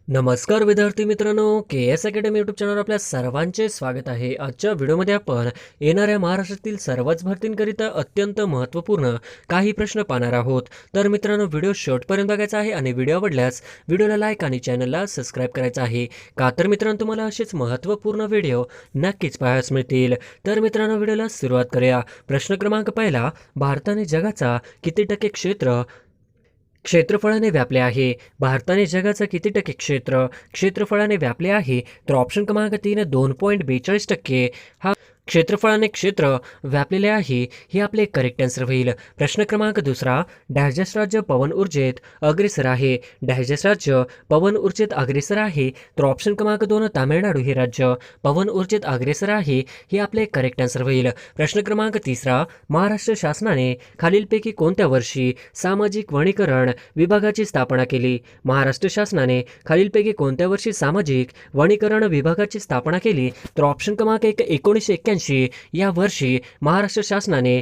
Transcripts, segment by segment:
नमस्कार विद्यार्थी मित्रांनो, के एस अकॅडमी यूट्यूब चॅनलवर आपल्या सर्वांचे स्वागत आहे. आजच्या व्हिडिओमध्ये आपण येणाऱ्या महाराष्ट्रातील सर्वच भरतींकरिता अत्यंत महत्त्वपूर्ण काही प्रश्न पाहणार आहोत. तर मित्रांनो, व्हिडिओ शेवटपर्यंत बघायचा आहे आणि व्हिडिओ आवडल्यास व्हिडिओला लाईक आणि चॅनलला सबस्क्राईब करायचं आहे. का तर मित्रांनो, तुम्हाला असेच महत्त्वपूर्ण व्हिडिओ नक्कीच पाहायला मिळतील. तर मित्रांनो, व्हिडिओला सुरुवात करूया. प्रश्न क्रमांक पहिला, भारताने जगाचा किती टक्के क्षेत्रफळाने व्यापले आहे? भारताने जगाचं किती टक्के क्षेत्रफळाने व्यापले आहे? तर ऑप्शन क्रमांक 3 2.42% हा क्षेत्रफळाने क्षेत्र व्यापलेले आहे, हे आपले करेक्ट आन्सर होईल. प्रश्न क्रमांक दुसरा, डॅशडॅश राज्य पवन ऊर्जेत अग्रेसर आहे. डॅशडॅश राज्य पवन ऊर्जेत अग्रेसर आहे. तर ऑप्शन क्रमांक 2 तामिळनाडू हे राज्य पवन ऊर्जेत अग्रेसर आहे, हे आपले करेक्ट आन्सर होईल. प्रश्न क्रमांक तिसरा, महाराष्ट्र शासनाने खालीलपैकी कोणत्या वर्षी सामाजिक वनीकरण विभागाची स्थापना केली? महाराष्ट्र शासनाने खालीलपैकी कोणत्या वर्षी सामाजिक वनीकरण विभागाची स्थापना केली? तर ऑप्शन क्रमांक 1 1981 या वर्षी महाराष्ट्र शासनाने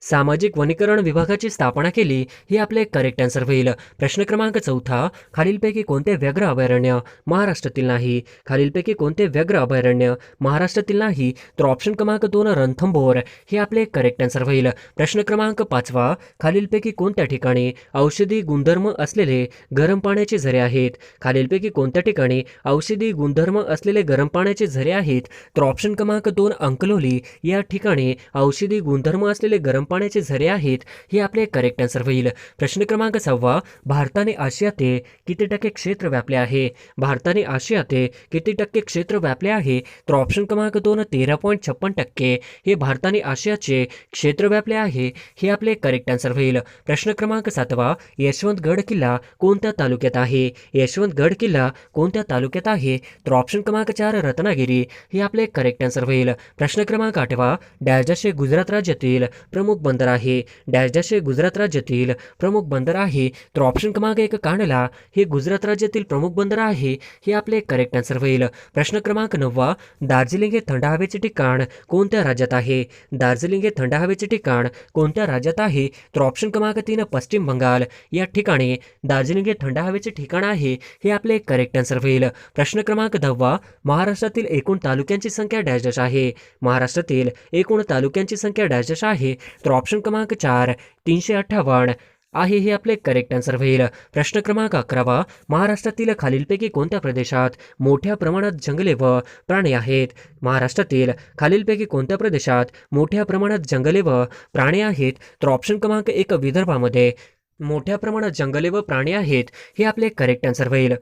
सामाजिक वनीकरण विभागाची स्थापना केली, हे आपले करेक्ट आन्सर होईल. प्रश्न क्रमांक चौथा, खालीलपैकी कोणते व्याघ्र अभयारण्य महाराष्ट्रातील नाही? खालीलपैकी कोणते व्याघ्र अभयारण्य महाराष्ट्रातील नाही? तर ऑप्शन क्रमांक 2 रणथंबोर हे आपले करेक्ट आन्सर होईल. प्रश्न क्रमांक पाचवा, खालीलपैकी कोणत्या ठिकाणी औषधी गुणधर्म असलेले गरम पाण्याचे झरे आहेत? खालीलपैकी कोणत्या ठिकाणी औषधी गुणधर्म असलेले गरम पाण्याचे झरे आहेत? तर ऑप्शन क्रमांक 2 अंकलोली या ठिकाणी औषधी गुणधर्म असलेले गरम पाण्याचे झरे आहेत, हे आपले करेक्ट आन्सर होईल. प्रश्न क्रमांक 6, भारताने आशियाते किती टक्के क्षेत्र व्यापले आहे? भारताने आशियाते किती टक्के क्षेत्र व्यापले आहे? तर ऑप्शन क्रमांक 2 13.56% हे भारताने आशियाचे क्षेत्र व्यापले आहे, हे आपले करेक्ट आन्सर होईल. प्रश्न क्रमांक 7, यशवंतगड किल्ला कोणत्या तालुक्यात आहे? यशवंतगड किल्ला कोणत्या तालुक्यात आहे? तर ऑप्शन क्रमांक 4 रत्नागिरी हे आपले करेक्ट आन्सर होईल. प्रश्न क्रमांक 8, डॅश गुजरात राज्यातील प्रमुख बंदर आहे. डॅश गुजरात राज्यातील प्रमुख बंदर आहे. तर ऑप्शन क्रमांक 1 कांडला हे गुजरात राज्यातील प्रमुख बंदर आहे, हे आपले करेक्ट आन्सर होईल. प्रश्न क्रमांक 9, दार्जिलिंग हे थंड हवेचे ठिकाण कोणत्या राज्यात आहे? दार्जिलिंग हे थंड हवेचे ठिकाण कोणत्या राज्यात आहे? तर ऑप्शन क्रमांक 3 पश्चिम बंगाल या ठिकाणी दार्जिलिंग हे थंड हवेचे ठिकाण आहे, हे आपले करेक्ट आन्सर होईल. प्रश्न क्रमांक 10, महाराष्ट्रातील एकूण तालुक्यांची संख्या डॅश आहे. महाराष्ट्रातील एकूण तालुक्यांची संख्या डॅश आहे. तर ऑप्शन क्रमांक 4 358 आहे, हे आपले करेक्ट आन्सर होईल. प्रश्न क्रमांक 11, महाराष्ट्रातील खालीलपैकी कोणत्या प्रदेशात मोठ्या प्रमाणात जंगले व प्राणी आहेत? महाराष्ट्रातील खालीलपैकी कोणत्या प्रदेशात मोठ्या प्रमाणात जंगले व प्राणी आहेत? तर ऑप्शन क्रमांक 1 विदर्भामध्ये मोठ्या प्रमाणात जंगले व प्राणी आहेत, हे आपले करेक्ट आन्सर होईल.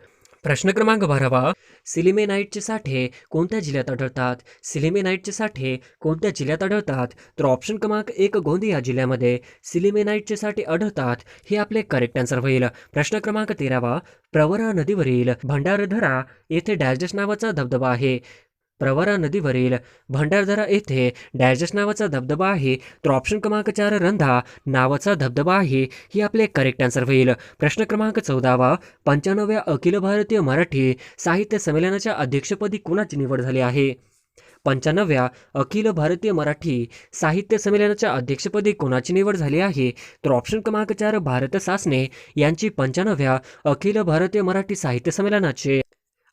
प्रश्न क्रमांक 12, सिलिमेनाइटचे साठे कोणत्या जिल्ह्यात आढळतात? सिलिमेनाइटचे साठे कोणत्या जिल्ह्यात आढळतात? तर ऑप्शन क्रमांक 1 गोंदिया जिल्ह्यामध्ये सिलिमेनाइटचे साठे आढळतात, हे आपले करेक्ट आन्सर होईल. प्रश्न क्रमांक 13, प्रवरा नदीवरील भंडारदरा येथे डॅश नावाचा धबधबा आहे. प्रवरा नदीवरील भंडारदरा येथे डॅश नावाचा धबधबा आहे. तर ऑप्शन क्रमांक 4 रंधा नावाचा धबधबा आहे, ही आपले करेक्ट आन्सर होईल. प्रश्न क्रमांक 14, 95व्या अखिल भारतीय मराठी साहित्य संमेलनाच्या अध्यक्षपदी कुणाची निवड झाली आहे? 95व्या अखिल भारतीय मराठी साहित्य संमेलनाच्या अध्यक्षपदी कोणाची निवड झाली आहे? तर ऑप्शन क्रमांक 4 भारत सासने यांची 95व्या अखिल भारतीय मराठी साहित्य संमेलनाचे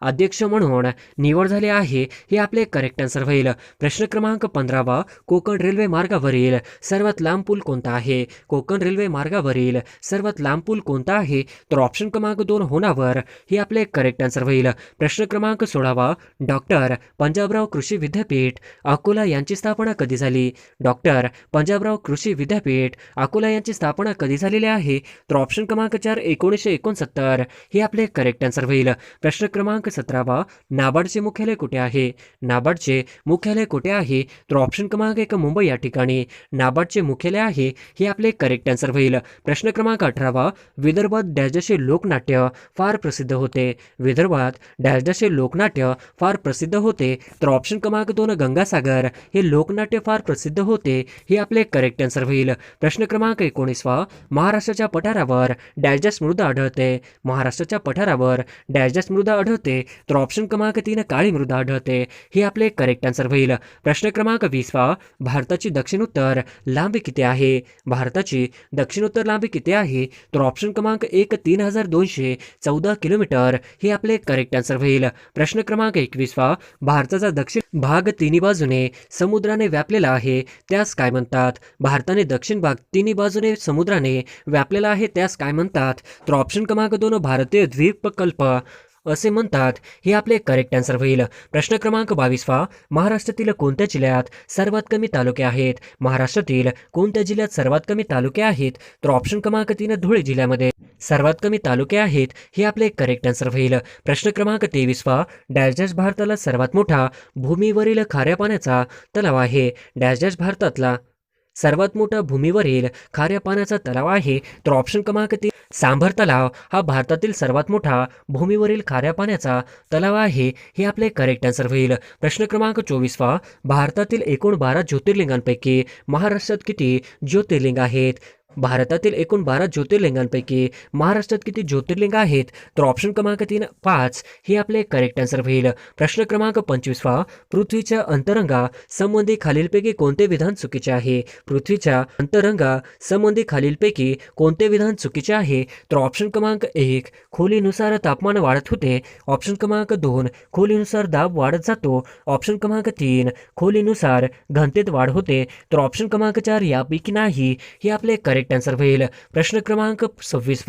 अध्यक्ष म्हणून निवड झाली आहे, हे आपले करेक्ट आन्सर होईल. प्रश्न क्रमांक 15, कोकण रेल्वे मार्गावरील सर्वात लांब पूल कोणता आहे? कोकण रेल्वे मार्गावरील सर्वात लांब पूल कोणता आहे? तर ऑप्शन क्रमांक 2 होनावर हे आपले करेक्ट आन्सर होईल. प्रश्न क्रमांक 16, डॉक्टर पंजाबराव कृषी विद्यापीठ अकोला यांची स्थापना कधी झाली? डॉक्टर पंजाबराव कृषी विद्यापीठ अकोला यांची स्थापना कधी झालेली आहे? तर ऑप्शन क्रमांक 4 1969 हे आपले करेक्ट आन्सर होईल. प्रश्न क्रमांक 17, नाबार्डचे मुख्यालय कुठे आहे? नाबार्डचे मुख्यालय कुठे आहे? तर ऑप्शन क्रमांक 1 मुंबई या ठिकाणी नाबार्डचे मुख्यालय आहे, हे आपले करेक्ट आन्सर होईल. प्रश्न क्रमांक 18, विदर्भात डॅशचे लोकनाट्य फार प्रसिद्ध होते. विदर्भात डॅशचे लोकनाट्य फार प्रसिद्ध होते. तर ऑप्शन क्रमांक 2 गंगासागर हे लोकनाट्य फार प्रसिद्ध होते, हे आपले करेक्ट आन्सर होईल. प्रश्न क्रमांक 19, महाराष्ट्राच्या पठारावर डॅश मृदा आढळते. महाराष्ट्राच्या पठारावर डॅश मृदा आढळते. आहे तर ऑप्शन क्रमांक 3 काळी मृदा आढळते. हे आपले करेक्ट आन्सर होईल. प्रश्न क्रमांक 20 भारताची दक्षिणोत्तर लांबी किती आहे? भारताची दक्षिणोत्तर लांबी किती आहे तर ऑप्शन क्रमांक 1 3214 किलोमीटर हे आपले करेक्ट आन्सर होईल. प्रश्न क्रमांक 21 भारताचा दक्षिण भाग तिन्ही बाजूने समुद्राने व्यापलेला आहे त्यास काय म्हणतात? भारताने दक्षिण भाग तिन्ही बाजूने समुद्राने व्यापलेला आहे त्यास काय म्हणतात? तर ऑप्शन क्रमांक 2 भारतीय द्वीपकल्प असे म्हणतात. हे आपले करेक्ट आन्सर होईल. प्रश्न क्रमांक 22 महाराष्ट्रातील कोणत्या जिल्ह्यात सर्वात कमी तालुके आहेत? महाराष्ट्रातील कोणत्या जिल्ह्यात सर्वात कमी तालुके आहेत? तर ऑप्शन क्रमांक 3 धुळे जिल्ह्यामध्ये सर्वात कमी तालुके आहेत. हे आपले करेक्ट आन्सर होईल. प्रश्न क्रमांक 23 डॅश डॅश भारताला सर्वात मोठा भूमीवरील खाऱ्या पाण्याचा तलाव आहे. डॅश डॅश भारतातला सर्वात मोठा भूमीवरील खाऱ्या पाण्याचा तलाव आहे तर ऑप्शन क्रमांक 3 सांभर तलाव हा भारतातील सर्वात मोठा भूमीवरील खाऱ्या पाण्याचा तलाव आहे. हे आपले करेक्ट आन्सर होईल. प्रश्न क्रमांक 24 भारतातील एकूण 12 ज्योतिर्लिंगांपैकी महाराष्ट्रात किती ज्योतिर्लिंग आहेत? भारतातील एकूण 12 ज्योतिर्लिंगांपैकी महाराष्ट्रात किती ज्योतिर्लिंग आहेत? तर ऑप्शन क्रमांक 3 5 हे आपले करेक्ट आन्सर होईल. प्रश्न क्रमांक 25 पृथ्वीच्या अंतरंगा संबंधी खालीलपैकी कोणते विधान चुकीचे आहे? पृथ्वीच्या अंतरंगा संबंधी खालीलपैकी कोणते विधान चुकीचे आहे? तर ऑप्शन क्रमांक 1 खोलीनुसार तापमान वाढत होते. ऑप्शन क्रमांक 2 खोलीनुसार दाब वाढत जातो. ऑप्शन क्रमांक 3 खोलीनुसार घनतेत वाढ होते. तर ऑप्शन क्रमांक 4 यापैकी नाही. हे आपले करेक्ट आन्सर होईल. प्रश्न क्रमांक 26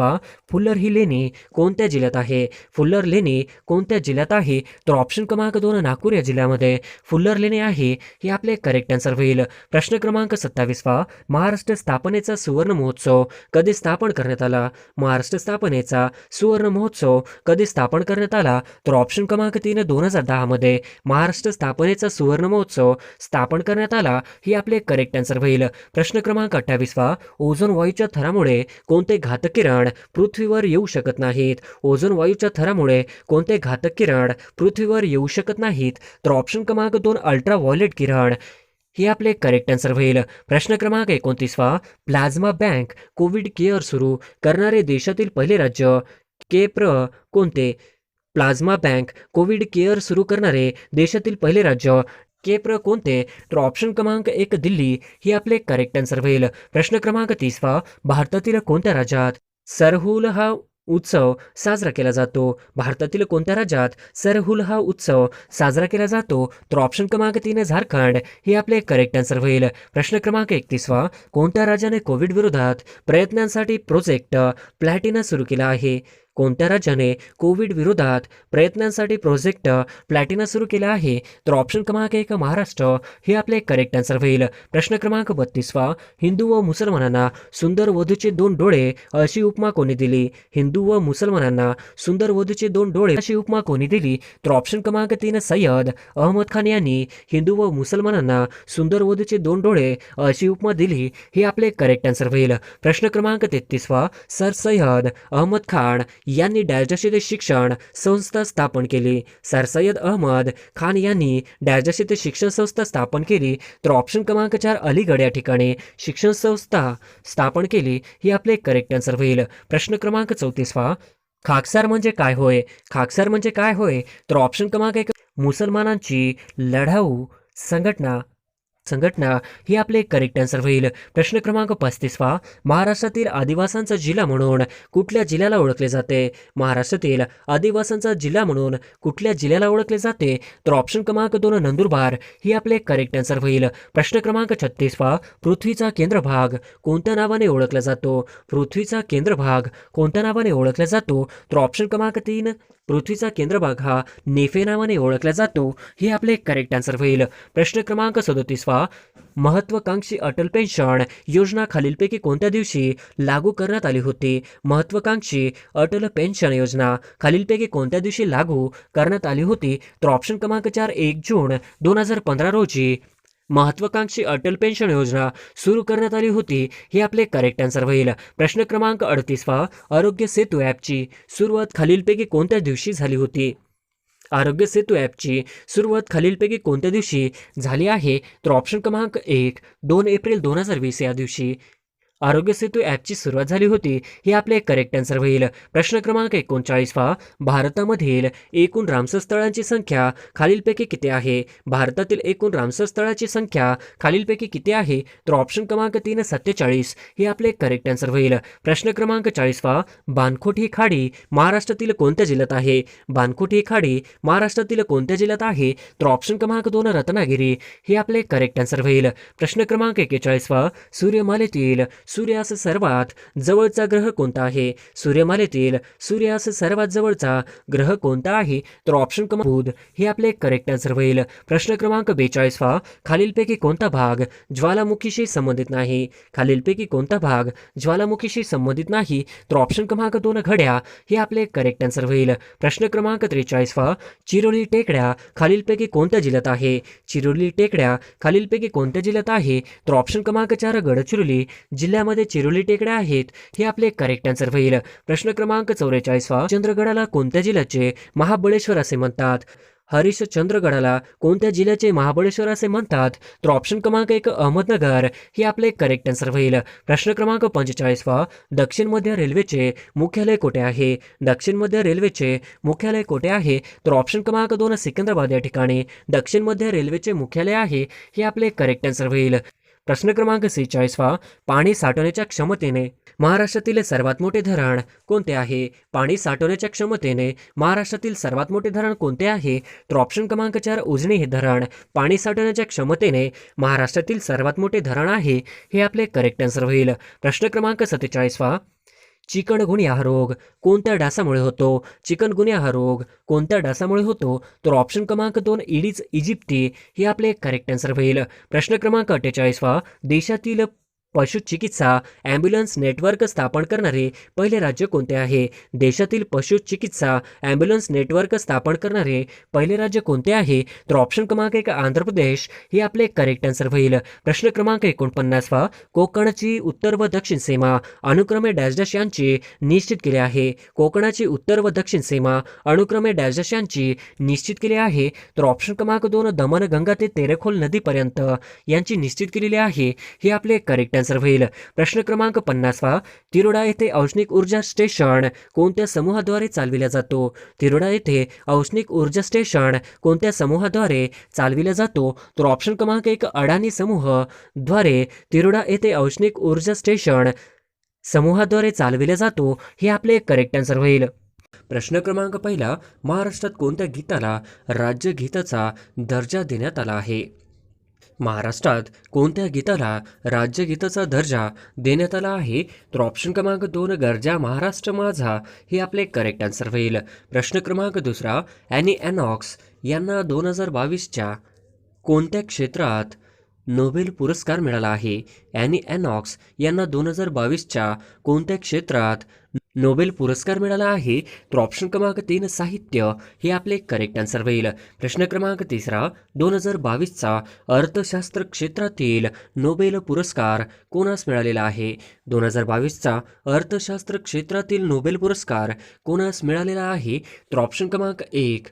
फुल्लर ही लेणी कोणत्या जिल्ह्यात आहे? फुल्लर लेणी कोणत्या जिल्ह्यात आहे? तर ऑप्शन क्रमांक 2 नागपूर या जिल्ह्यामध्ये फुल्लर लेणी आहे. हे आपले करेक्ट आन्सर होईल. प्रश्न क्रमांक 27 महाराष्ट्र स्थापनेचा सुवर्ण महोत्सव कधी स्थापन करण्यात आला? महाराष्ट्र स्थापनेचा सुवर्ण महोत्सव कधी स्थापन करण्यात आला? तर ऑप्शन क्रमांक 3 2010 मध्ये महाराष्ट्र स्थापनेचा सुवर्ण महोत्सव स्थापन करण्यात आला. हे आपले करेक्ट आन्सर होईल. प्रश्न क्रमांक 28 ओझोन वायूच्या थरामुळे कोणते घातक किरण पृथ्वीवर येऊ शकत नाहीत? ओझोन वायूच्या थरामुळे कोणते घातक किरण पृथ्वीवर येऊ शकत नाहीत? तर ऑप्शन क्रमांक 2 अल्ट्रा व्हायोलेट किरण हे आपले करेक्ट आन्सर होईल. प्रश्न क्रमांक 29 प्लाझ्मा बँक कोविड केअर सुरू करणारे देशातील पहिले राज्य केप्र कोणते? प्लाझ्मा बँक कोविड केअर सुरू करणारे देशातील पहिले राज्य केप्र कोणते? तर ऑप्शन क्रमांक 1 दिल्ली हे आपले करेक्ट आन्सर होईल. प्रश्न क्रमांक 30 भारतातील कोणत्या राज्यात सरहुल हा उत्सव साजरा केला जातो? भारतातील कोणत्या राज्यात सरहुल हा उत्सव साजरा केला जातो? तर ऑप्शन क्रमांक 3 झारखंड हे आपले करेक्ट आन्सर होईल. प्रश्न क्रमांक 31 कोणत्या राज्याने कोविड विरोधात प्रयत्नांसाठी प्रोजेक्ट प्लॅटिना सुरू केला आहे? कोणत्या राज्याने कोविड विरोधात प्रयत्नांसाठी प्रोजेक्ट प्लॅटिना सुरू केला आहे? तर ऑप्शन क्रमांक 1 महाराष्ट्र हे आपले करेक्ट आन्सर होईल. प्रश्न क्रमांक 32 हिंदू व मुसलमानांना सुंदर वधूचे 2 डोळे अशी उपमा कोणी दिली? हिंदू व मुसलमानांना सुंदर वधूचे 2 डोळे अशी उपमा कोणी दिली? तर ऑप्शन क्रमांक 3 सय्यद अहमद खान यांनी हिंदू व मुसलमानांना सुंदर वधूचे 2 डोळे अशी उपमा दिली. हे आपले करेक्ट आन्सर होईल. प्रश्न क्रमांक 33 सर सय्यद अहमद खान यांनी डॅश येथे शिक्षण संस्था स्थापन केली. सर सय्यद अहमद खान यांनी डॅश येथे शिक्षण संस्था स्थापन केली. तर ऑप्शन क्रमांक 4 अलीगड या ठिकाणी शिक्षण संस्था स्थापन केली. ही आपले करेक्ट आन्सर होईल. प्रश्न क्रमांक 34 खाकसार म्हणजे काय होय? खाकसार म्हणजे काय होय? तर ऑप्शन क्रमांक 1 मुसलमानांची लढाऊ संघटना ही आपले करेक्ट आन्सर होईल. प्रश्न क्रमांक 35 महाराष्ट्रातील आदिवासांचा जिल्हा म्हणून कुठल्या जिल्ह्याला ओळखले जाते? महाराष्ट्रातील आदिवासांचा जिल्हा म्हणून कुठल्या जिल्ह्याला ओळखले जाते? तर ऑप्शन क्रमांक 2 नंदुरबार ही आपले करेक्ट आन्सर होईल. प्रश्न क्रमांक 36 पृथ्वीचा केंद्रभाग कोणत्या नावाने ओळखला जातो? पृथ्वीचा केंद्रभाग कोणत्या नावाने ओळखला जातो? तर ऑप्शन क्रमांक 3 पृथ्वीचा केंद्रभाग हा नेफे नावाने ओळखला जातो. हे आपले करेक्ट आन्सर होईल. प्रश्न क्रमांक 37 महत्वाकांक्षी अटल पेन्शन योजना खालीलपैकी कोणत्या दिवशी लागू करण्यात आली होती? महत्वाकांक्षी अटल पेन्शन योजना खालीलपैकी कोणत्या दिवशी लागू करण्यात आली होती? तर ऑप्शन क्रमांक 4 1 जून 2015 रोजी महत्वाकांक्षी अटल पेन्शन योजना सुरू करण्यात आली होती. हे आपले करेक्ट आन्सर होईल. प्रश्न क्रमांक 38 आरोग्य सेतू ॲपची सुरुवात खालीलपैकी कोणत्या दिवशी झाली होती? आरोग्य सेतू ॲपची सुरुवात खालीलपैकी कोणत्या दिवशी झाली आहे? तर ऑप्शन क्रमांक 1 2 एप्रिल 2020 या दिवशी. आरोग्य सेतू ॲपची सुरुवात झाली होती? हे आपले करेक्ट आन्सर होईल. प्रश्न क्रमांक 39 पहा. भारतामधील एकूण रामसर स्थळांची संख्या खालीलपैकी किती आहे? भारतातील एकूण रामसर स्थळाची संख्या खालीलपैकी किती आहे? तर ऑप्शन क्रमांक 3 47 हे आपले करेक्ट आन्सर होईल. प्रश्न क्रमांक 40 पहा. बाणकोट ही खाडी महाराष्ट्रातील कोणत्या जिल्ह्यात आहे? बाणकोट ही खाडी महाराष्ट्रातील कोणत्या जिल्ह्यात आहे? तर ऑप्शन क्रमांक 2 रत्नागिरी हे आपले करेक्ट आन्सर होईल. प्रश्न क्रमांक 41 पहा. सूर्यमालेतील सूर्यास सर्वात जवळचा ग्रह कोणता आहे? सूर्यमालेतील सूर्यास सर्वात जवळचा ग्रह कोणता आहे? तर ऑप्शन क्रमांक बुध हे आपले करेक्ट आन्सर होईल. प्रश्न क्रमांक 42 पहा. खालीलपैकी कोणता भाग ज्वालामुखीशी संबंधित नाही? खालीलपैकी कोणता भाग ज्वालामुखीशी संबंधित नाही? तर ऑप्शन क्रमांक 2 घड्या हे आपले करेक्ट आन्सर होईल. प्रश्न क्रमांक 43 पहा. चिरोली टेकड्या खालीलपैकी कोणत्या जिल्ह्यात आहे? चिरोली टेकड्या खालीलपैकी कोणत्या जिल्ह्यात आहे? तर ऑप्शन क्रमांक 4 गडचिरोली जिल्ह्यामध्ये चिरोली टेकड्या आहेत हे आपले करेक्ट आन्सर होईल. प्रश्न क्रमांक 44 पहा. चंद्रगडाला कोणत्या जिल्ह्याचे महाबळेश्वर असे म्हणतात? हरिश्चंद्रगडाला कोणत्या जिल्ह्याचे महाबळेश्वर असे म्हणतात? तर ऑप्शन क्रमांक 1 अहमदनगर हे आपले करेक्ट आन्सर होईल. प्रश्न क्रमांक 45 पहा. दक्षिण मध्य रेल्वेचे मुख्यालय कोठे आहे? दक्षिण मध्य रेल्वेचे मुख्यालय कोठे आहे? तर ऑप्शन क्रमांक 2 सिकंदराबाद या ठिकाणी दक्षिण मध्य रेल्वेचे मुख्यालय आहे हे आपले करेक्ट आन्सर होईल. प्रश्न क्रमांक 46 पहा. पाणी साठवण्याच्या क्षमतेने महाराष्ट्रातील सर्वात मोठे धरण कोणते आहे? पाणी साठवण्याच्या क्षमतेने महाराष्ट्रातील सर्वात मोठे धरण कोणते आहे? तर ऑप्शन क्रमांक 4 उजनी हे धरण पाणी साठवण्याच्या क्षमतेने महाराष्ट्रातील सर्वात मोठे धरण आहे हे आपले करेक्ट आन्सर होईल. प्रश्न क्रमांक 47 पहा. चिकनगुनिया हा रोग कोणत्या डासामुळे होतो? चिकनगुनिया हा रोग कोणत्या डासामुळे होतो? तर ऑप्शन क्रमांक 2 इडीज इजिप्ती हे आपले करेक्ट आन्सर होईल. प्रश्न क्रमांक 48 पहा. देशातील पशुचिकित्सा ॲम्ब्युलन्स नेटवर्क स्थापन करणारे पहिले राज्य कोणते आहे? देशातील पशुचिकित्सा ॲम्ब्युलन्स नेटवर्क स्थापन करणारे पहिले राज्य कोणते आहे? तर ऑप्शन क्रमांक 1 आंध्र प्रदेश हे आपले करेक्ट आन्सर होईल. प्रश्न क्रमांक 49 पहा. कोकणची उत्तर व दक्षिण सीमा अनुक्रमे डॅश डॅश यांची निश्चित केली आहे? कोकणाची उत्तर व दक्षिण सीमा अनुक्रमे डॅश डॅश यांची निश्चित केली आहे? तर ऑप्शन क्रमांक 2 दमन गंगा ते तेरेखोल नदीपर्यंत यांची निश्चित केलेली आहे हे आपले करेक्ट आन्सर होईल. प्रश्न क्रमांक 50 पहा. तिरोडा येथे औष्णिक ऊर्जा स्टेशन कोणत्या समूहाद्वारे चालविला जातो? तिरोडा येथे औष्णिक ऊर्जा स्टेशन कोणत्या समूहाद्वारे चालविला जातो? तर ऑप्शन क्रमांक 1 अडाणी समूह द्वारे तिरोडा येथे औष्णिक ऊर्जा स्टेशन समूहाद्वारे चालविला जातो हे आपले करेक्ट आन्सर होईल. प्रश्न क्रमांक 1 महाराष्ट्रात कोणत्या गीताला राज्यगीताचा दर्जा देण्यात आला आहे? महाराष्ट्रात कोणत्या गीताला राज्यगीताचा दर्जा देण्यात आला आहे? तर ऑप्शन क्रमांक 2 गरजा महाराष्ट्र माझा हे आपले करेक्ट आन्सर होईल. प्रश्न क्रमांक 2 ॲनी एनॉक्स यांना 2022च्या कोणत्या क्षेत्रात नोबेल पुरस्कार मिळाला आहे? ॲनी एनॉक्स यांना 2022च्या कोणत्या क्षेत्रात नोबेल पुरस्कार मिळाला आहे? तर ऑप्शन क्रमांक 3 साहित्य हे आपले करेक्ट आन्सर होईल. प्रश्न क्रमांक 3 2022चा अर्थशास्त्र क्षेत्रातील नोबेल पुरस्कार कोणास मिळालेला आहे? 2022चा अर्थशास्त्र क्षेत्रातील नोबेल पुरस्कार कोणास मिळालेला आहे? तर ऑप्शन क्रमांक 1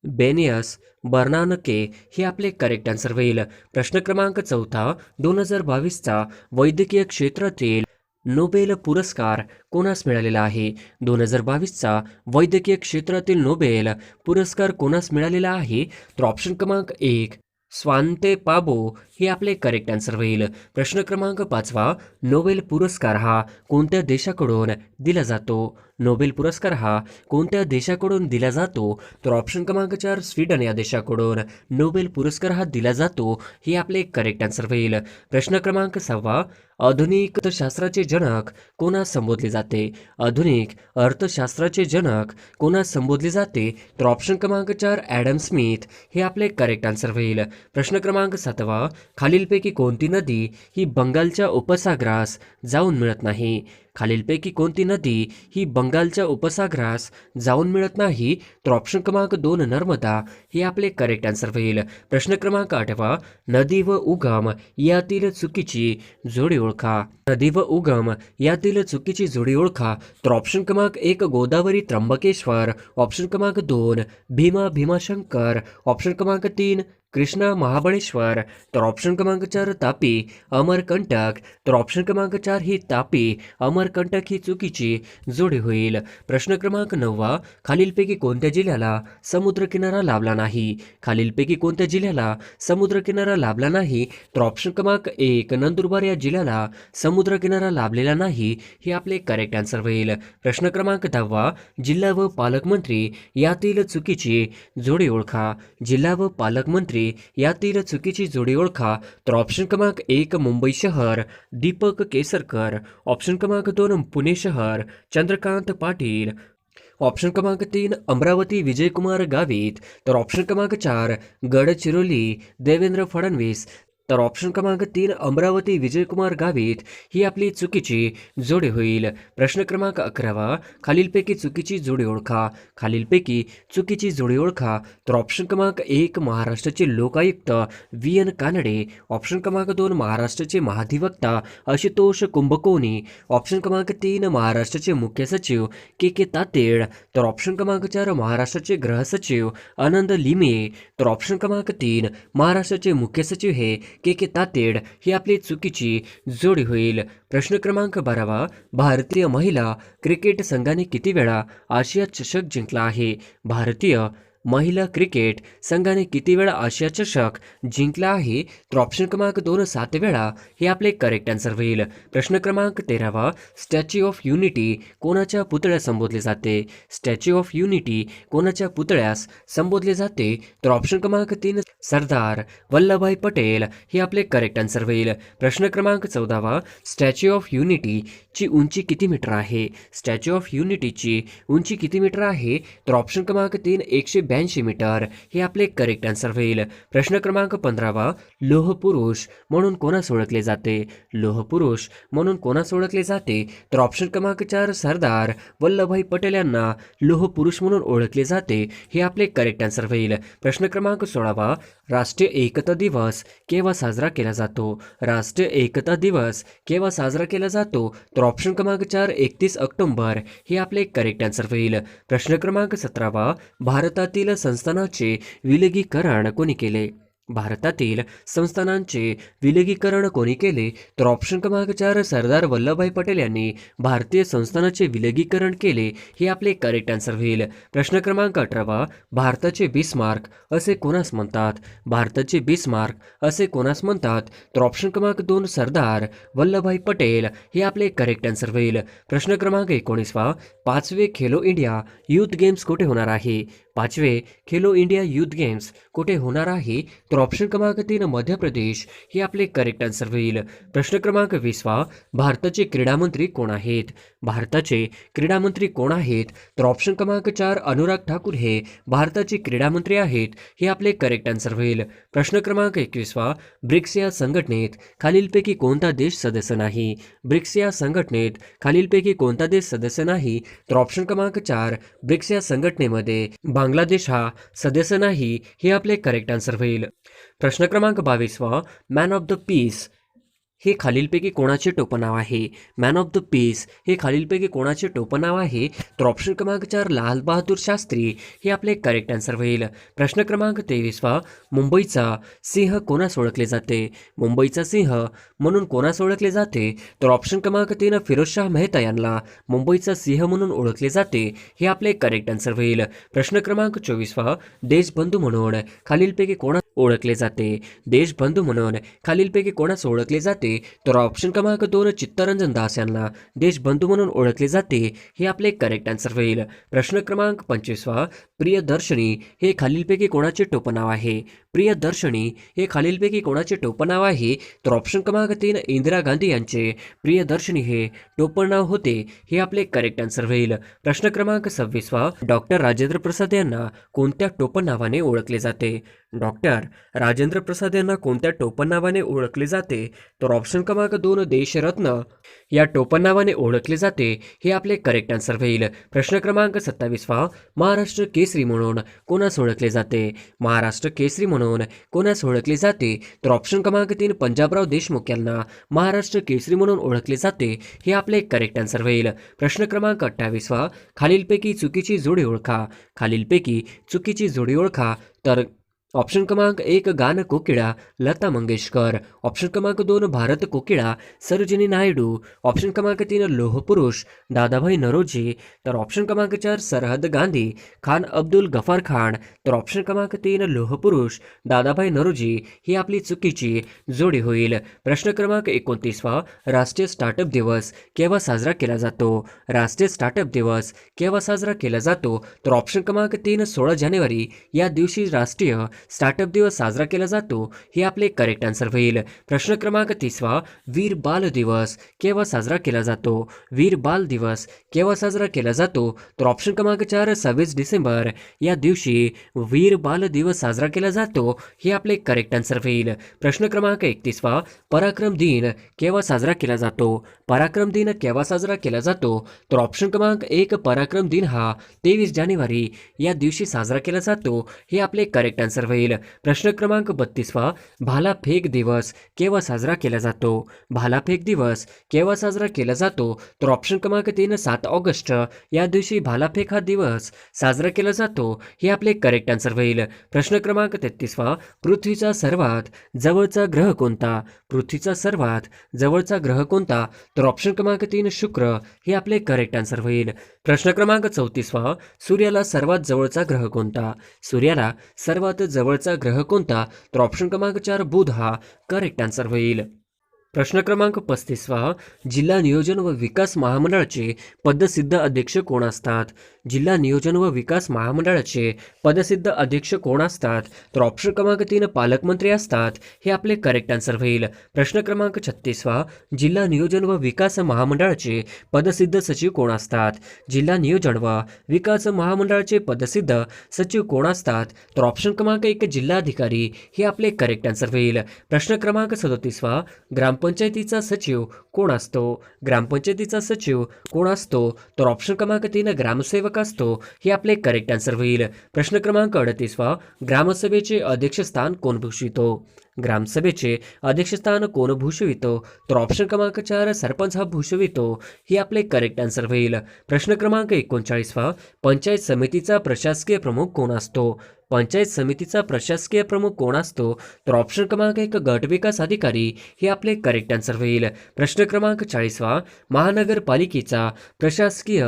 बेनियस बर्नानके हे आपले करेक्ट आन्सर होईल. प्रश्न क्रमांक 4 2022चा वैद्यकीय क्षेत्रातील नोबेल पुरस्कार कोणास मिळालेला आहे? 2022चा वैद्यकीय क्षेत्रातील नोबेल पुरस्कार कोणास मिळालेला आहे? तर ऑप्शन क्रमांक 1 स्वांते पाबो हे आपले करेक्ट आन्सर होईल. प्रश्न क्रमांक 5 नोबेल पुरस्कार हा कोणत्या देशाकडून दिला जातो? नोबेल पुरस्कार हा कोणत्या देशाकडून दिला जातो? तर ऑप्शन क्रमांक 4 स्वीडन या देशाकडून नोबेल पुरस्कार हा दिला जातो हे आपले करेक्ट आन्सर होईल. प्रश्न क्रमांक 6 आधुनिक अर्थशास्त्राचे जनक कोणास संबोधले जाते? आधुनिक अर्थशास्त्राचे जनक कोणास संबोधले जाते? तर ऑप्शन क्रमांक 4 ॲडम स्मिथ हे आपले करेक्ट आन्सर होईल. प्रश्न क्रमांक 7 खालीलपैकी कोणती नदी ही बंगालच्या उपसागरास जाऊन मिळत नाही? खालीलपैकी कोणती नदी ही बंगालच्या उपसागरास जाऊन मिळत नाही? तर ऑप्शन क्रमांक 2 नर्मदा हे आपले करेक्ट आन्सर होईल. प्रश्न क्रमांक 8 नदी व उगम यातील चुकीची जोडी ओळखा. नदी व उगम यातील चुकीची जोडी ओळखा. तर ऑप्शन क्रमांक 1 गोदावरी त्र्यंबकेश्वर, ऑप्शन क्रमांक 2 भीमा भीमाशंकर, ऑप्शन क्रमांक 3 कृष्णा महाबळेश्वर. तर ऑप्शन क्रमांक 4 तापी अमरकंटक. तर ऑप्शन क्रमांक 4 ही तापी अमरकंटक ही चुकीची जोडी होईल. प्रश्न क्रमांक 9 खालीलपैकी कोणत्या जिल्ह्याला समुद्रकिनारा लाभला नाही? खालीलपैकी कोणत्या जिल्ह्याला समुद्रकिनारा लाभला नाही? तर ऑप्शन क्रमांक 1 नंदुरबार या जिल्ह्याला समुद्रकिनारा लाभलेला नाही हे आपले करेक्ट आन्सर होईल. प्रश्न क्रमांक 10 जिल्हा व पालकमंत्री यातील चुकीची जोडी ओळखा. जिल्हा व पालकमंत्री यातील चुकीची जोडी ओळखा. तर ऑप्शन क्रमांक 1 मुंबई शहर दीपक केसरकर. ऑप्शन क्रमांक 2 पुणे शहर चंद्रकांत पाटील. ऑप्शन क्रमांक 3 अमरावती विजयकुमार गावित. तर ऑप्शन क्रमांक 4 गडचिरोली देवेंद्र फडणवीस. तर ऑप्शन क्रमांक 3 अमरावती विजयकुमार गावित ही आपली चुकीची जोडी होईल. प्रश्न क्रमांक 11 खालीलपैकी चुकीची जोडी ओळखा. खालीलपैकी चुकीची जोडी ओळखा. तर ऑप्शन क्रमांक 1 महाराष्ट्राचे लोकायुक्त VN कानडे. ऑप्शन क्रमांक 2 महाराष्ट्राचे महाधिवक्ता आशुतोष कुंभकोणी. ऑप्शन क्रमांक 3 महाराष्ट्राचे मुख्य सचिव KK तातेड. तर ऑप्शन क्रमांक 4 महाराष्ट्राचे गृह सचिव आनंद लिमये. तर ऑप्शन क्रमांक 3 महाराष्ट्राचे मुख्य सचिव हे KK तातेड ही आपली चुकीची जोडी होईल. प्रश्न क्रमांक 12 भारतीय महिला क्रिकेट संघाने किती वेळा आशिया चषक जिंकला आहे? भारतीय महिला क्रिकेट संघाने किती वेळा आशिया चषक जिंकला आहे? तर ऑप्शन क्रमांक 2 7 वेळा हे आपले करेक्ट आन्सर होईल. प्रश्न क्रमांक 13 स्टॅच्यू ऑफ युनिटी कोणाच्या पुतळ्यास संबोधले जाते? स्टॅच्यू ऑफ युनिटी कोणाच्या पुतळ्यास संबोधले जाते? तर ऑप्शन क्रमांक 3 सरदार वल्लभभाई पटेल हे आपले करेक्ट आन्सर होईल. प्रश्न क्रमांक 14 स्टॅच्यू ऑफ युनिटीची उंची किती मीटर आहे? स्टॅच्यू ऑफ युनिटीची उंची किती मीटर आहे? तर ऑप्शन क्रमांक 3 182 मीटर हे आपले करेक्ट आन्सर होईल. प्रश्न क्रमांक 15 लोह पुरुष म्हणून कोणास ओळखले जाते? लोह पुरुष म्हणून कोणास ओळखले जाते? तर ऑप्शन क्रमांक 4 सरदार वल्लभभाई पटेल यांना लोह पुरुष म्हणून ओळखले जाते हे आपले करेक्ट आन्सर होईल. प्रश्न क्रमांक 16 राष्ट्रीय एकता दिवस केव्हा साजरा केला जातो? राष्ट्रीय एकता दिवस केव्हा साजरा केला जातो? तर ऑप्शन क्रमांक 4 31 ऑक्टोबर हे आपले करेक्ट आन्सर होईल. प्रश्न क्रमांक 17 भारतातील संस्थानाचे विलगीकरण कोणी केले? भारतातील संस्थानांचे विलगीकरण कोणी केले? तर ऑप्शन क्रमांक 4 सरदार वल्लभभाई पटेल यांनी भारतीय संस्थानाचे विलगीकरण केले हे आपले करेक्ट आन्सर होईल. प्रश्न क्रमांक 18 भारताचे बिस्मार्क असे कोणास म्हणतात? भारताचे बिस्मार्क असे कोणास म्हणतात? तर ऑप्शन क्रमांक 2 सरदार वल्लभभाई पटेल हे आपले करेक्ट आन्सर होईल. प्रश्न क्रमांक 19 पाचवे खेलो इंडिया युथ गेम्स कुठे होणार आहे? पाचवे खेलो इंडिया युथ गेम्स कुठे होणार आहे? तर ऑप्शन क्रमांक 3 मध्य प्रदेश हे आपले करेक्ट आन्सर होईल. प्रश्न क्रमांक 20 भारताचे क्रीडा मंत्री कोण आहेत? भारताचे क्रीडा मंत्री कोण आहेत? तर ऑप्शन क्रमांक 4 अनुराग ठाकूर हे भारताचे क्रीडा मंत्री आहेत हे आपले करेक्ट आन्सर होईल. प्रश्न क्रमांक 21 ब्रिक्स या संघटनेत खालीलपैकी कोणता देश सदस्य नाही? ब्रिक्स या संघटनेत खालीलपैकी कोणता देश सदस्य नाही? तर ऑप्शन क्रमांक 4 ब्रिक्स या संघटनेमध्ये बांगलादेश हा सदस्य नाही हे आपले करेक्ट आन्सर होईल. प्रश्न क्रमांक 22 मॅन ऑफ द पीस हे खालीलपैकी कोणाचे टोपणनाव आहे? मॅन ऑफ द पीस हे खालीलपैकी कोणाचे टोपणनाव आहे? तर ऑप्शन क्रमांक 4 लाल बहादूर शास्त्री हे आपले करेक्ट आन्सर होईल. प्रश्न क्रमांक 23 मुंबईचा सिंह कोणास ओळखले जाते? मुंबईचा सिंह म्हणून कोणास ओळखले जाते? तर ऑप्शन क्रमांक 3 फिरोजशाह मेहता यांना मुंबईचा सिंह म्हणून ओळखले जाते हे आपले करेक्ट आन्सर होईल. प्रश्न क्रमांक 24 देशबंधू म्हणून खालीलपैकी कोणास ओळखले जाते? देशबंधू म्हणून खालीलपैकी कोणास ओळखले जाते? तर ऑप्शन क्रमांक 2 चित्तरंजन दास यांना देशबंधू म्हणून ओळखले जाते हे आपले करेक्ट आन्सर होईल. प्रश्न क्रमांक 25 प्रियदर्शनी हे खालीलपैकी कोणाचे टोपणनाव आहे? प्रियदर्शनी हे खालीलपैकी कोणाचे टोपणनाव आहे? तर ऑप्शन क्रमांक 3 इंदिरा गांधी यांचे प्रियदर्शनी हे टोपणनाव होते हे आपले करेक्ट आन्सर होईल. प्रश्न क्रमांक 26 डॉक्टर राजेंद्र प्रसाद यांना कोणत्या टोपणनावाने ओळखले जाते? डॉक्टर राजेंद्र प्रसाद यांना कोणत्या टोपणनावाने ओळखले जाते? तर ऑप्शन क्रमांक 2 देशरत्न या टोपणनावाने ओळखले जाते हे आपले करेक्ट आन्सर होईल. प्रश्न क्रमांक 27 महाराष्ट्र केसरी म्हणून कोणास ओळखले जाते? महाराष्ट्र केसरी म्हणून कोणास ओळखले जाते? तर ऑप्शन क्रमांक 3 पंजाबराव देशमुख यांना महाराष्ट्र केसरी म्हणून ओळखले जाते हे आपले करेक्ट आन्सर होईल. प्रश्न क्रमांक 28 खालीलपैकी चुकीची जोडी ओळखा. खालीलपैकी चुकीची जोडी ओळखा. तर ऑप्शन क्रमांक 1 गान कोकिळा लता मंगेशकर. ऑप्शन क्रमांक 2 भारत कोकिळा सरोजिनी नायडू. ऑप्शन क्रमांक 3 लोहपुरुष दादाभाई नरोजी. तर ऑप्शन क्रमांक 4 सरहद गांधी खान अब्दुल गफार खान. तर ऑप्शन क्रमांक 3 लोहपुरुष दादाभाई नरोजी ही आपली चुकीची जोडी होईल. प्रश्न क्रमांक 29 राष्ट्रीय स्टार्टअप दिवस केव्हा साजरा केला जातो? राष्ट्रीय स्टार्टअप दिवस केव्हा साजरा केला जातो? तर ऑप्शन क्रमांक 3 16 जानेवारी या दिवशी राष्ट्रीय स्टार्टअप दिवस साजरा केला जातो. हे आपले करेक्ट आन्सर होईल. प्रश्न क्रमांक 30 वीर बाल दिवस केव्हा साजरा केला जातो? वीर बाल दिवस केव्हा साजरा केला जातो? तर ऑप्शन क्रमांक 4 26 डिसेंबर या दिवशी वीर बाल दिवस साजरा केला जातो. हे आपले करेक्ट आन्सर होईल. प्रश्न क्रमांक 31 पराक्रम दिन केव्हा साजरा केला जातो? पराक्रम दिन केव्हा साजरा केला जातो? तर ऑप्शन क्रमांक 1 पराक्रम दिन हा 23 जानेवारी या दिवशी साजरा केला जातो. हे आपले करेक्ट आन्सर होईल. प्रश्न क्रमांक 32 भालाफेक दिवस केव्हा साजरा केला जातो? भालाफेक दिवस केव्हा साजरा केला जातो? तर ऑप्शन क्रमांक 3 7 ऑगस्ट या दिवशी भालाफेक हा दिवस साजरा केला जातो. हे आपले करेक्ट आन्सर होईल. प्रश्न क्रमांक 33 पृथ्वीचा सर्वात जवळचा ग्रह कोणता? पृथ्वीचा सर्वात जवळचा ग्रह कोणता? तर ऑप्शन क्रमांक 3 शुक्र हे आपले करेक्ट आन्सर होईल. प्रश्न क्रमांक 34 सूर्याला सर्वात जवळचा ग्रह कोणता? सूर्याला सर्वात जवळचा ग्रह कोणता? तर ऑप्शन क्रमांक 4 बुध हा करेक्ट आन्सर होईल. प्रश्न क्रमांक 35 जिल्हा नियोजन व विकास महामंडळाचे पदसिद्ध अध्यक्ष कोण असतात? जिल्हा नियोजन व विकास महामंडळाचे पदसिद्ध अध्यक्ष कोण असतात? तर ऑप्शन क्रमांक 3 पालकमंत्री असतात. हे आपले करेक्ट आन्सर होईल. प्रश्न क्रमांक 36 जिल्हा नियोजन व विकास महामंडळाचे पदसिद्ध सचिव कोण असतात? जिल्हा नियोजन व विकास महामंडळाचे पदसिद्ध सचिव कोण असतात? तर ऑप्शन क्रमांक 1 जिल्हाधिकारी हे आपले करेक्ट आन्सर होईल. प्रश्न क्रमांक 37 ग्रामपंचायतीचा सचिव कोण असतो? ग्रामपंचायतीचा सचिव कोण असतो? तर ऑप्शन क्रमांक 3 ग्रामसेवक असतो. हे आपले करेक्ट आन्सर होईल. प्रश्न क्रमांक 38 ग्रामसभेचे अध्यक्षस्थान कोण भूषवितो? ग्रामसभेचे अध्यक्षस्थान कोण भूषवितो? तर ऑप्शन क्रमांक 4 सरपंच हा भूषवितो. हे आपले करेक्ट आन्सर होईल. प्रश्न क्रमांक 39 पंचायत समितीचा प्रशासकीय प्रमुख कोण असतो? पंचायत समितीचा प्रशासकीय प्रमुख कोण असतो? तर ऑप्शन क्रमांक 1 गट विकास अधिकारी हे आपले करेक्ट आन्सर होईल. प्रश्न क्रमांक 40 महानगरपालिकेचा प्रशासकीय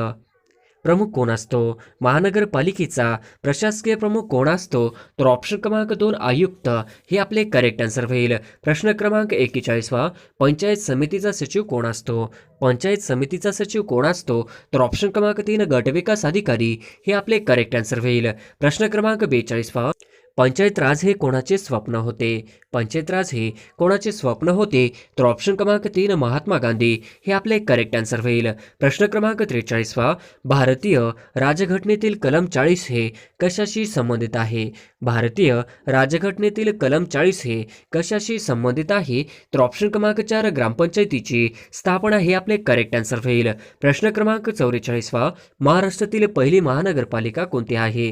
प्रमुख कोण असतो? महानगरपालिकेचा प्रशासकीय प्रमुख कोण असतो? तर ऑप्शन क्रमांक 2 आयुक्त हे आपले करेक्ट आन्सर होईल. प्रश्न क्रमांक 41 पंचायत समितीचा सचिव कोण असतो? पंचायत समितीचा सचिव कोण असतो? तर ऑप्शन क्रमांक 3 गटविकास अधिकारी हे आपले करेक्ट आन्सर होईल. प्रश्न क्रमांक 42 पंचायत राज हे कोणाचे स्वप्न होते? पंचायत राज हे कोणाचे स्वप्न होते? तर ऑप्शन क्रमांक 3 महात्मा गांधी हे आपले करेक्ट आन्सर होईल. प्रश्न क्रमांक 43 भारतीय राजघटनेतील कलम 40 हे कशाशी संबंधित आहे? भारतीय राजघटनेतील कलम 40 हे कशाशी संबंधित आहे? तर ऑप्शन क्रमांक 4 ग्रामपंचायतीची स्थापना हे आपले करेक्ट आन्सर होईल. प्रश्न क्रमांक 44 महाराष्ट्रातील पहिली महानगरपालिका कोणती आहे?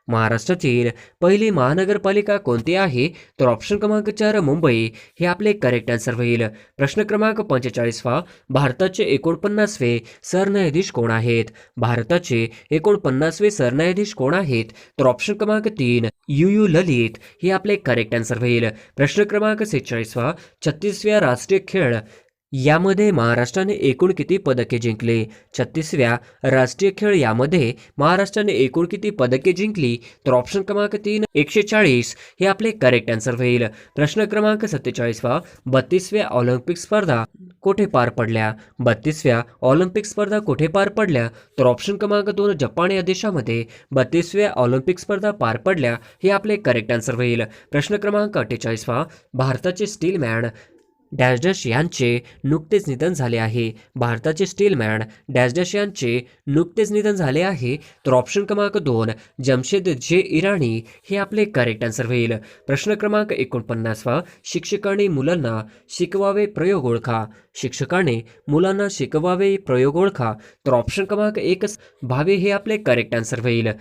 महाराष्ट्रातील पहिली महानगरपालिका कोणती आहे? तर ऑप्शन क्रमांक 4 मुंबई हे आपले करेक्ट आन्सर होईल. प्रश्न क्रमांक 45 भारताचे 49वे सरन्यायाधीश कोण आहेत? भारताचे 49वे सरन्यायाधीश कोण आहेत? तर ऑप्शन क्रमांक 3 यू ललित हे आपले करेक्ट आन्सर होईल. प्रश्न क्रमांक 46 36व्या राष्ट्रीय खेळ यामध्ये महाराष्ट्राने एकूण किती पदके जिंकले? 36व्या राष्ट्रीय खेळ यामध्ये महाराष्ट्राने एकूण किती पदके जिंकली? तर ऑप्शन क्रमांक 3 140 हे आपले करेक्ट आन्सर होईल. प्रश्न क्रमांक 47 32व्या ऑलिम्पिक स्पर्धा कोठे पार पडल्या? 32व्या ऑलिम्पिक स्पर्धा कोठे पार पडल्या? तर ऑप्शन क्रमांक 2 जपान या देशामध्ये 32व्या ऑलिम्पिक स्पर्धा पार पडल्या. हे आपले करेक्ट आन्सर होईल. प्रश्न क्रमांक 48 भारताचे स्टीलमॅन डॅश डॅश यांचे नुकतेच निधन झाले आहे. भारताचे स्टीलमॅन डॅश डॅश यांचे नुकतेच निधन झाले आहे. तर ऑप्शन क्रमांक 2 जमशेद जे इराणी हे आपले करेक्ट आन्सर होईल. प्रश्न क्रमांक 49 शिक्षकांनी मुलांना शिकवावे प्रयोग ओळखा. शिक्षकाने मुलांना शिकवावे प्रयोग ओळखा. तर ऑप्शन क्रमांक 1 भावे हे आपले करेक्ट आन्सर होईल.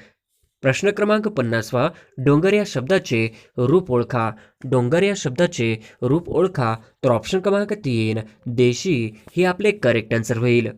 प्रश्न क्रमांक 50 डोंगर या शब्दाचे रूप ओळखा. डोंगर या शब्दाचे रूप ओळखा. तर ऑप्शन क्रमांक 3 देशी हे आपले करेक्ट आन्सर होईल.